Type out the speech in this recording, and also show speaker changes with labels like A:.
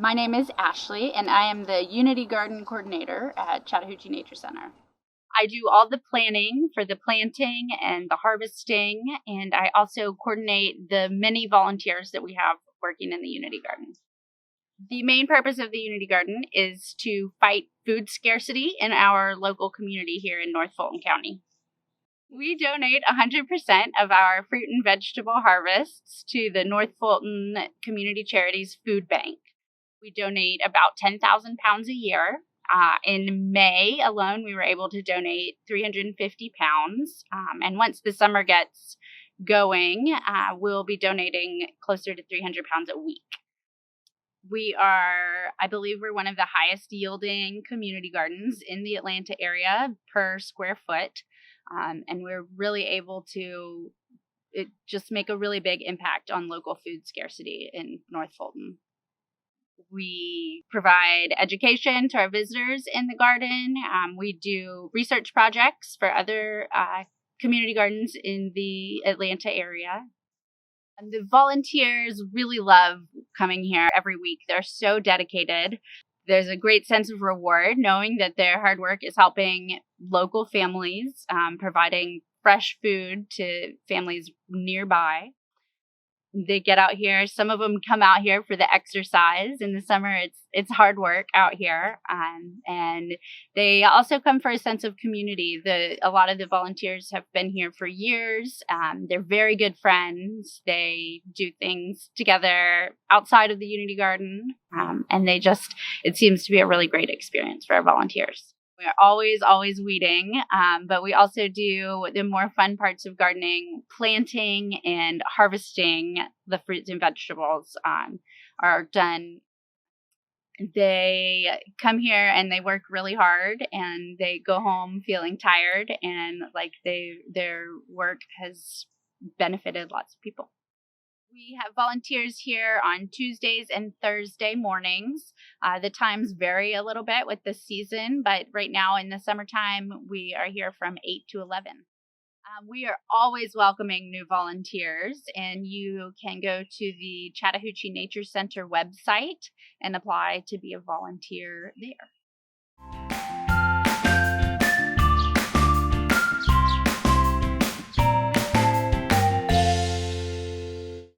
A: My name is Ashley, and I am the Unity Garden Coordinator at Chattahoochee Nature Center. I do all the planning for the planting and the harvesting, and I also coordinate the many volunteers that we have working in the Unity Garden. The main purpose of the Unity Garden is to fight food scarcity in our local community here in North Fulton County. We donate 100% of our fruit and vegetable harvests to the North Fulton Community Charities Food Bank. We donate about 10,000 pounds a year. In May alone, we were able to donate 350 pounds. And once the summer gets going, we'll be donating closer to 300 pounds a week. I believe we're one of the highest yielding community gardens in the Atlanta area per square foot. And we're really able to just make a really big impact on local food scarcity in North Fulton. We provide education to our visitors in the garden. We do research projects for other community gardens in the Atlanta area. And the volunteers really love coming here every week. They're so dedicated. There's a great sense of reward knowing that their hard work is helping local families, providing fresh food to families nearby. They get out here. Some of them come out here for the exercise. In the summer, it's hard work out here. And they also come for a sense of community. A lot of the volunteers have been here for years. They're very good friends. They do things together outside of the Unity Garden. And it seems to be a really great experience for our volunteers. We're always weeding, but we also do the more fun parts of gardening. Planting and harvesting the fruits and vegetables are done. They come here and they work really hard, and they go home feeling tired, and like their work has benefited lots of people. We have volunteers here on Tuesdays and Thursday mornings. The times vary a little bit with the season, but right now in the summertime, we are here from 8 to 11. We are always welcoming new volunteers, and you can go to the Chattahoochee Nature Center website and apply to be a volunteer there.